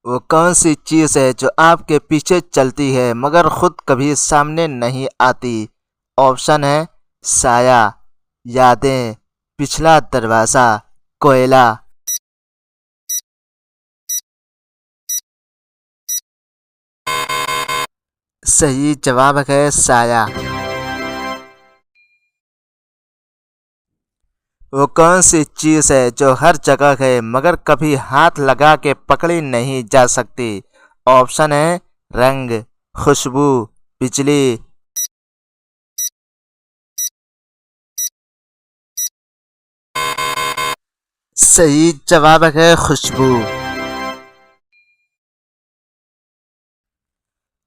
वो कौन सी चीज़ है जो आपके पीछे चलती है मगर खुद कभी सामने नहीं आती? ऑप्शन है साया, यादें, पिछला दरवाज़ा, कोयला। सही जवाब है साया। वो कौन सी चीज़ है जो हर जगह है मगर कभी हाथ लगा के पकड़ी नहीं जा सकती? ऑप्शन है रंग, खुशबू, बिजली। सही जवाब है खुशबू।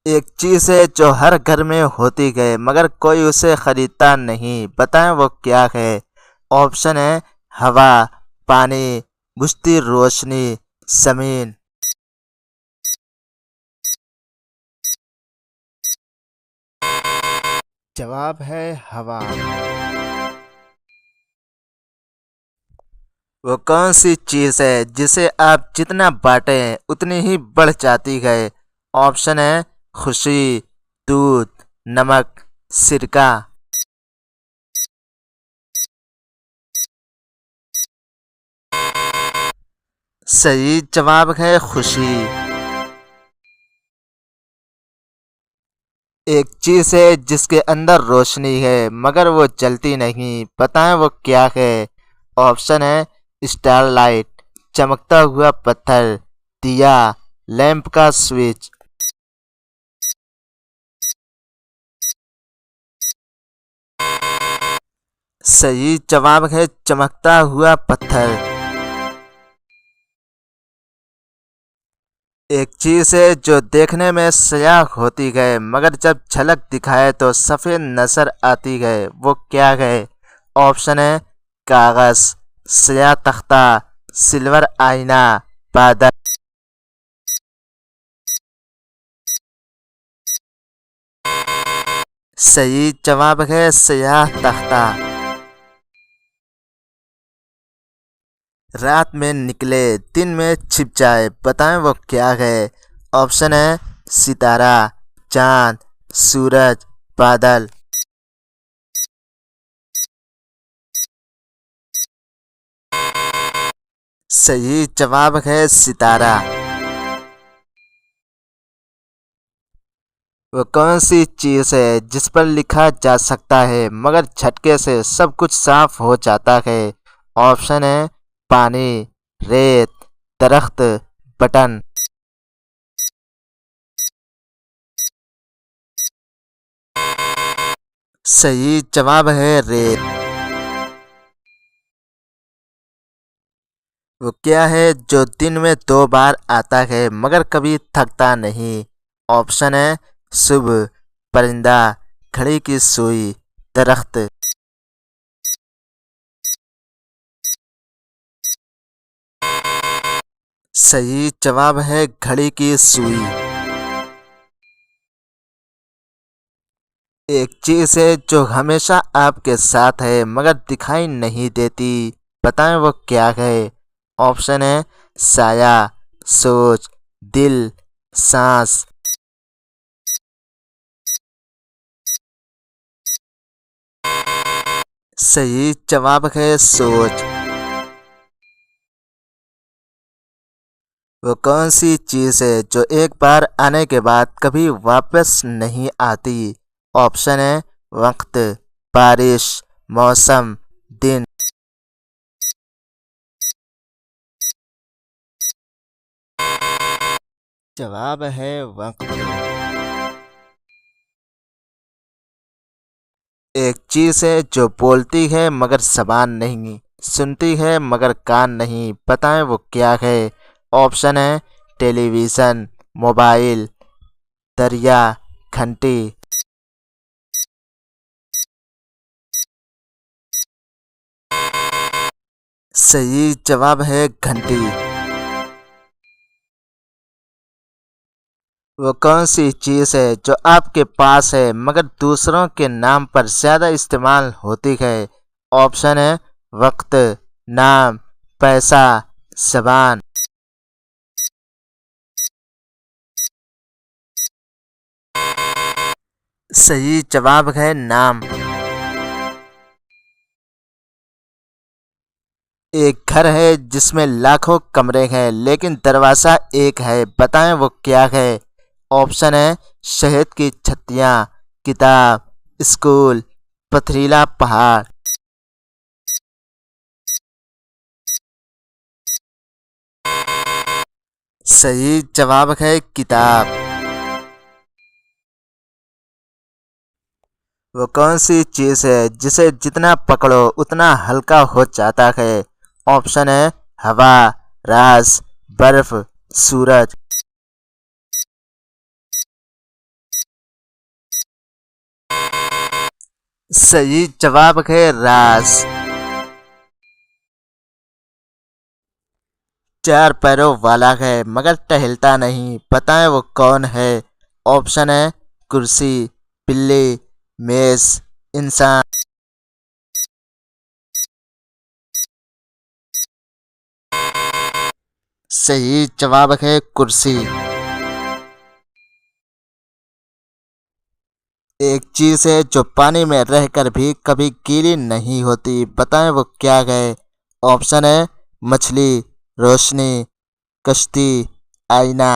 एक चीज़ है जो हर घर में होती है मगर कोई उसे खरीदता नहीं, बताएं वो क्या है? ऑप्शन है हवा, पानी, बुझती रोशनी, जमीन। जवाब है हवा। वो कौन सी चीज़ है जिसे आप जितना बांटें उतनी ही बढ़ जाती है? ऑप्शन है खुशी, दूध, नमक, सिरका। सही जवाब है खुशी। एक चीज़ है जिसके अंदर रोशनी है मगर वो जलती नहीं, बताएं वो क्या है? ऑप्शन है स्टारलाइट, चमकता हुआ पत्थर, दिया, लैंप का स्विच। सही जवाब है चमकता हुआ पत्थर। एक चीज़ है जो देखने में स्याह होती है मगर जब झलक दिखाए तो सफ़ेद नजर आती है, वो क्या है? ऑप्शन है कागज़, स्याह तख्ता, सिल्वर आईना, बादल। सही जवाब है स्याह तख्ता। रात में निकले दिन में छिप जाए, बताएं वो क्या है? ऑप्शन है सितारा, चांद, सूरज, बादल। सही जवाब है सितारा। वो कौन सी चीज़ है जिस पर लिखा जा सकता है मगर झटके से सब कुछ साफ हो जाता है? ऑप्शन है पानी, रेत, दरख्त, बटन। सही जवाब है रेत। वो क्या है जो दिन में 2 बार आता है मगर कभी थकता नहीं? ऑप्शन है सुबह, परिंदा, घड़ी की सुई, दरख्त। सही जवाब है घड़ी की सुई। एक चीज़ है जो हमेशा आपके साथ है मगर दिखाई नहीं देती, बताएं वो क्या है? ऑप्शन है साया, सोच, दिल, सांस। सही जवाब है सोच। वो कौन सी चीज़ है जो एक बार आने के बाद कभी वापस नहीं आती? ऑप्शन है वक्त, बारिश, मौसम, दिन। जवाब है वक्त। एक चीज़ है जो बोलती है मगर जबान नहीं, सुनती है मगर कान नहीं, बताएं वो क्या है? ऑप्शन है टेलीविज़न, मोबाइल, दरिया, घंटी। सही जवाब है घंटी। वो कौन सी चीज़ है जो आपके पास है मगर दूसरों के नाम पर ज़्यादा इस्तेमाल होती है? ऑप्शन है वक्त, नाम, पैसा, जबान। सही जवाब है नाम। एक घर है जिसमें लाखों कमरे हैं लेकिन दरवाजा एक है, बताएं वो क्या है। ऑप्शन है शहद की छत्तियां, किताब, स्कूल, पथरीला पहाड़। सही जवाब है किताब। वो कौन सी चीज है जिसे जितना पकड़ो उतना हल्का हो जाता है। ऑप्शन है हवा, रास, बर्फ, सूरज। सही जवाब है रास। चार पैरों वाला है मगर टहलता नहीं, बताएं वो कौन है। ऑप्शन है कुर्सी, बिल्ली, मेज, इंसान। सही जवाब है कुर्सी। एक चीज है जो पानी में रहकर भी कभी गीली नहीं होती, बताएं वो क्या है। ऑप्शन है मछली, रोशनी, कश्ती, आईना।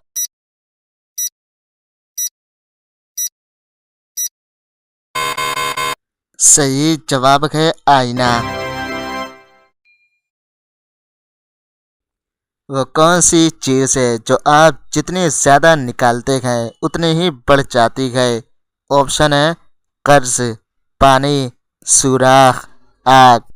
सही जवाब है आईना। वो कौन सी चीज है जो आप जितनी ज्यादा निकालते हैं उतनी ही बढ़ जाती है। ऑप्शन है कर्ज, पानी, सुराख, आग।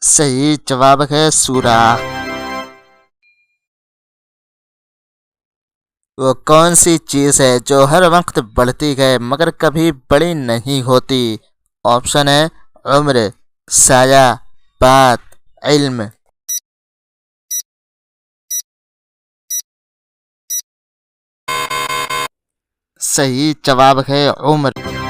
सही जवाब है सुराख। वो कौन सी चीज है जो हर वक्त बढ़ती है मगर कभी बड़ी नहीं होती। ऑप्शन है उम्र, साया, बात, इल्म। सही जवाब है उम्र।